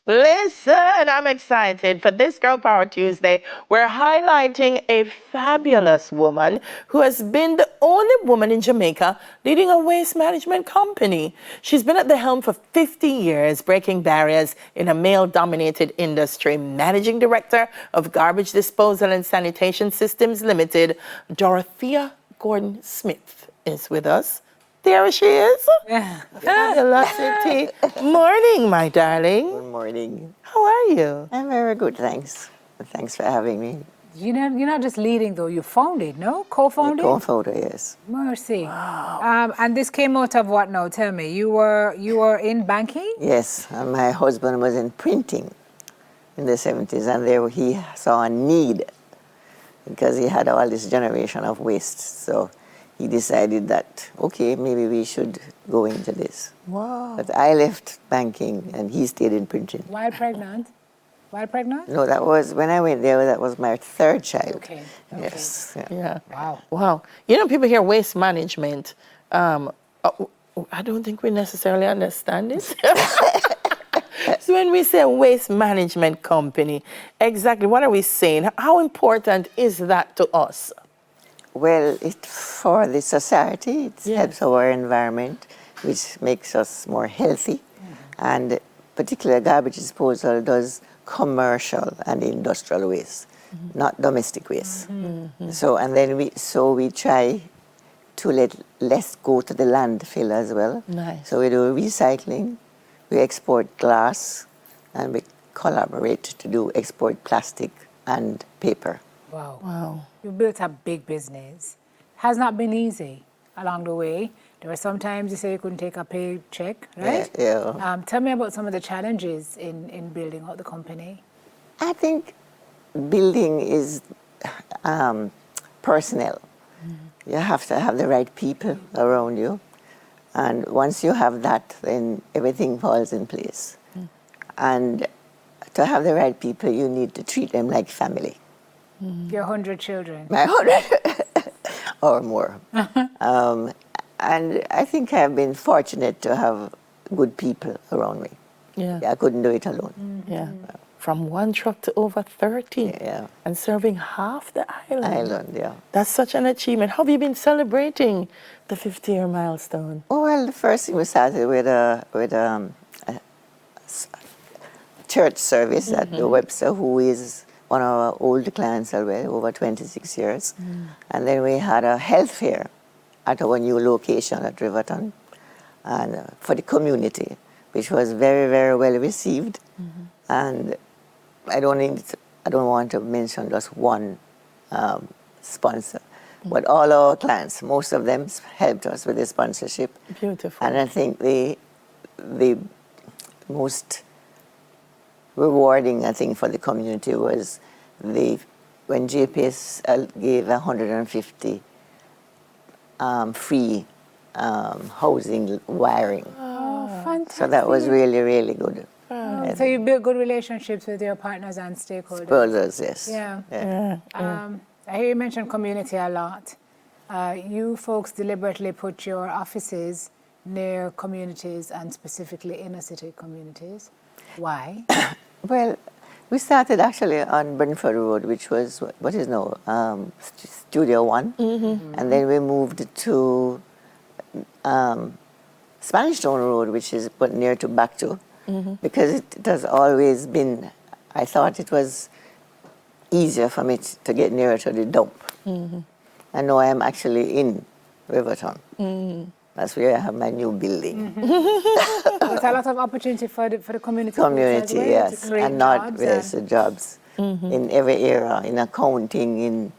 Listen, I'm excited. For this Girl Power Tuesday, we're highlighting a fabulous woman who has been the only woman in Jamaica leading a waste management company. She's been at the helm for 50 years, breaking barriers in a male-dominated industry. Managing Director of Garbage Disposal and Sanitation Systems Limited, Dorothea Gordon-Smith is with us. There she is. Fabulosity. Morning, my darling. Good morning. How are you? I'm very good, thanks. Thanks for having me. You're not just leading though, you founded, no? Co-founded? Co-founder, yes. Mercy. And this came out of what now? Tell me. You were in banking? Yes, and my husband was in printing in the 70s, and there he saw a need because he had all this generation of waste. So he decided that, okay, maybe we should go into this. Wow. But I left banking, and he stayed in printing. While pregnant? While pregnant? No, that was, when I went there, that was my third child. Okay. Yes. Yeah. Yeah. Wow. Wow. You know, people hear waste management. I don't think we necessarily understand it. So when we say waste management company, exactly what are we saying? How important is that to us? Well, for the society, it Yes. helps our environment, which makes us more healthy. And particularly garbage disposal does commercial and industrial waste, not domestic waste. So, and then we try to let less go to the landfill as well. Nice. So we do recycling, we export glass, and we collaborate to do export plastic and paper. Wow. Wow. You built a big business. Has not been easy along the way. There were some times you say you couldn't take a paycheck, right? Yeah. Tell me about some of the challenges in building out the company. I think building is personnel. You have to have the right people around you. And once you have that, then everything falls in place. And to have the right people, you need to treat them like family. Your 100 children. My 100 or more. And I think I've been fortunate to have good people around me. Yeah. I couldn't do it alone. Yeah. From one truck to over 30. Yeah. And serving half the island. Island, yeah. That's such an achievement. How have you been celebrating the 50-year milestone? Oh, well, the first thing we started with a church service at the Webster, who is one of our old clients already, over 26 years. And then we had a health fair at our new location at Riverton, and for the community, which was very, very well received. And I don't want to mention just one sponsor, but all our clients, most of them helped us with the sponsorship. Beautiful. And I think the most rewarding, I think, for the community was when JPS gave 150 free housing wiring. Oh, fantastic. So that was really, really good. So you built good relationships with your partners and stakeholders. Brothers, yes. Yeah. Yeah. I hear you mention community a lot. You folks deliberately put your offices near communities and specifically inner city communities. Why? Well, we started actually on Brentford Road, which was what is now Studio One, and then we moved to Spanish Town Road, which is but near to Backto, because it has always been. I thought it was easier for me to get nearer to the dump. And now I am actually in Riverton. That's where I have my new building. There's a lot of opportunity for the community. Community, as well, yes, to create and not jobs yes, jobs in every area, in accounting, in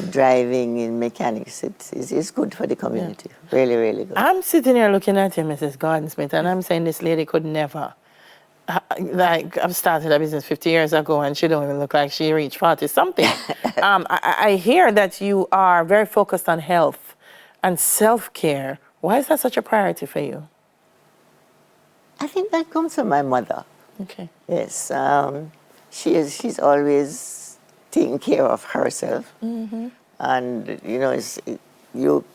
driving, in mechanics. It's good for the community. Really, really good. I'm sitting here looking at you, Mrs. Gordon-Smith, and I'm saying this lady could never. Like, I've started a business 50 years ago, and she don't even look like she reached 40-something. I hear that you are very focused on health and self-care. Why is that such a priority for you? I think that comes from my mother. Okay. Yes, she's always taking care of herself, and you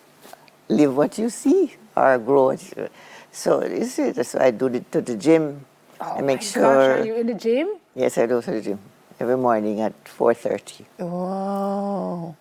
live what you see or grow what you. So you see, so I do to the gym Oh I make my sure. gosh, are you in the gym? Yes, I go to the gym every morning at 4:30. Wow.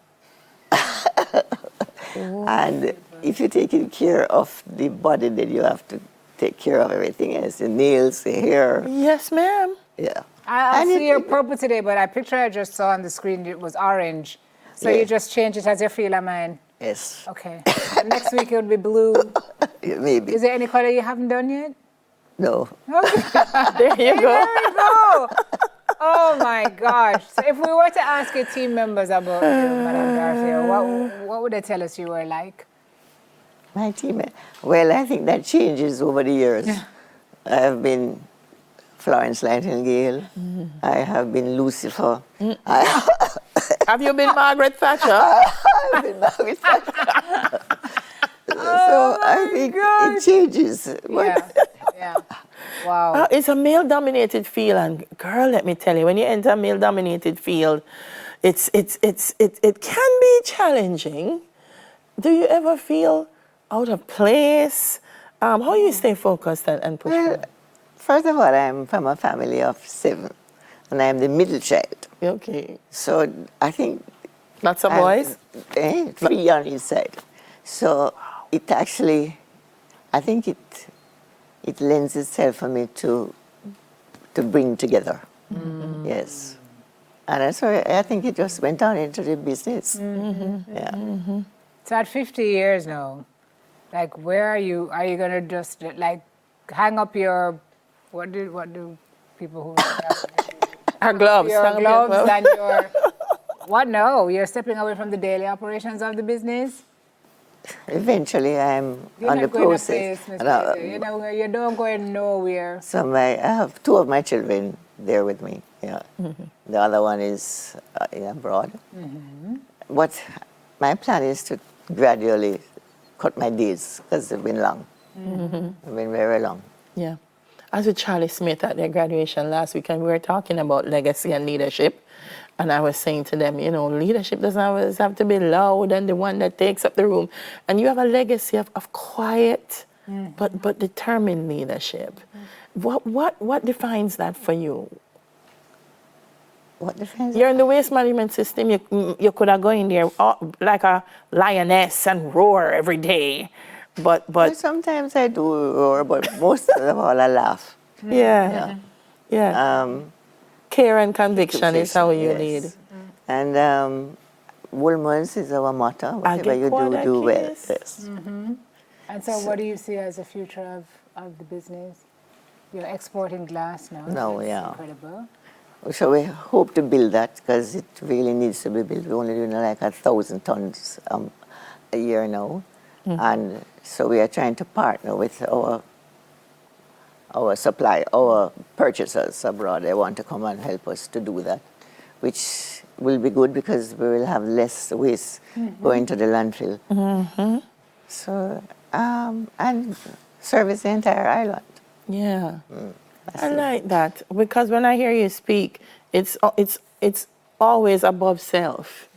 And if you're taking care of the body, then you have to take care of everything else, the nails, the hair. Yes, ma'am. Yeah. I And see your purple today, but a picture I just saw on the screen, it was orange. So you Yeah. just change it as you feel, mine. Yes. Okay. And next week it will be blue. Maybe. Is there any color you haven't done yet? No. Okay. There you go. There we go. Oh my gosh. So if we were to ask your team members about you, Madame Garcia, what would they tell us you were like? My team. Well, I think that changes over the years. I have been Florence Nightingale. I have been Lucifer. Have you been Margaret Thatcher? I've been Margaret Thatcher. So I think it changes. Yeah. Wow. It's a male-dominated field, and girl, let me tell you, when you enter a male-dominated field, it can be challenging. Do you ever feel out of place? How you stay focused and push Well, forward? first of all, I'm from a family of 7, and I'm the middle child. Okay. So I think Lots of boys? 3 on each side. So it actually, I think it lends itself for me to bring together. Yes. And that's why I think it just went on into the business. Yeah. So at 50 years now, like where are you? Are you gonna just like hang up your what do people who Our gloves. your hang up your gloves and your what? No, you're stepping away from the daily operations of the business. Eventually, I'm You're on the not going to process. place, Miss And Peter. You don't go nowhere. so I have 2 of my children there with me. Yeah. The other one is abroad. What my plan is to gradually cut my days because they've been long. They've been very long. Yeah. I was with Charlie Smith at their graduation last week, and we were talking about legacy and leadership. And I was saying to them, leadership doesn't always have to be loud and the one that takes up the room. And you have a legacy of quiet, but determined leadership. What defines that for you? What defines You're in the waste management system. You could have gone in there like a lioness and roar every day. Well, But sometimes I do roar, but most of all I laugh. yeah. Care and conviction is how you Yes. lead. And Woolman's is our motto. Whatever you get do well. kiss. Yes. And so, what do you see as the future of the business? You're exporting glass now. No, That's yeah. incredible. So we hope to build that because it really needs to be built. We're only doing like 1,000 tons a year now. And so we are trying to partner with our purchasers abroad. They want to come and help us to do that, which will be good because we will have less waste going to the landfill. So, and service the entire island. Yeah. I like that because when I hear you speak, it's always above self.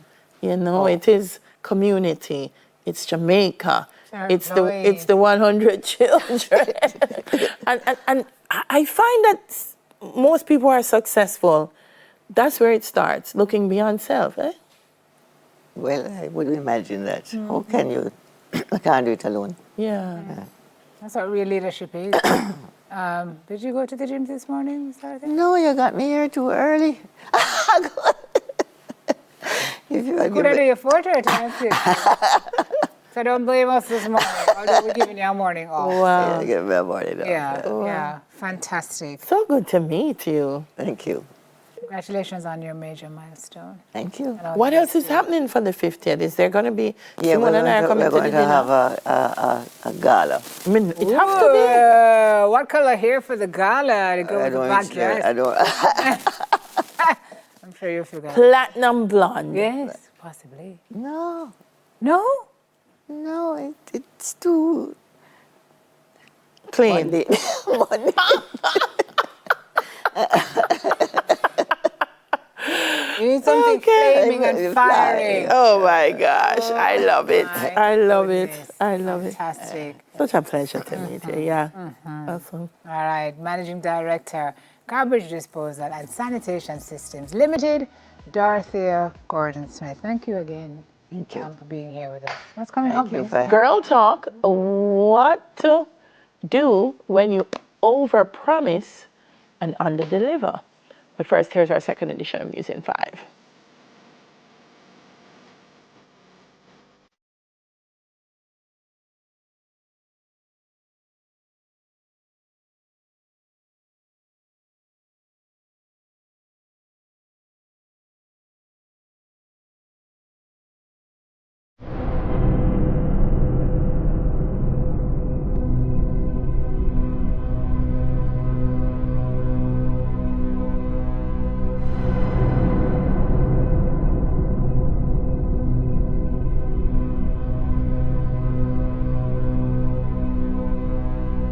It is community. It's Jamaica. It's the 100 children. and I find that most people are successful. That's where it starts, looking beyond self. Well, I would imagine that. How can you? I can't do it alone. Yeah. That's what real leadership is. Did you go to the gym this morning, Saturday? No, you got me here too early. If you had Could I do given- your 4:30? That's it. So don't blame us this morning. Although we're giving you a morning off. Wow. Yeah, give me a morning off. Yeah. Fantastic. So good to meet you. Thank you. Congratulations on your major milestone. Thank you. And all What the else best is to you. happening for the 50th? Is there going to be Yeah, Simone and I are we're coming to the going to dinner? have a gala. I mean, it has to What color hair for the gala to go I with the don't. black dress? I don't. I'm sure you'll figure be out. platinum blonde. Yes, possibly. No, No? it's too Plain. Monday. You need something flaming and firing. Oh my gosh, I love it. My I love it. goodness. I love it. Fantastic. Such a pleasure to meet you. Yeah. Awesome. All right, Managing Director, Garbage Disposal and Sanitation Systems Limited, Dorothea Gordon-Smith. Thank you again. Thank you. For being here with us. What's coming up? Thank you. Girl talk, what to do when you overpromise and underdeliver. But first, here's our second edition of News in 5.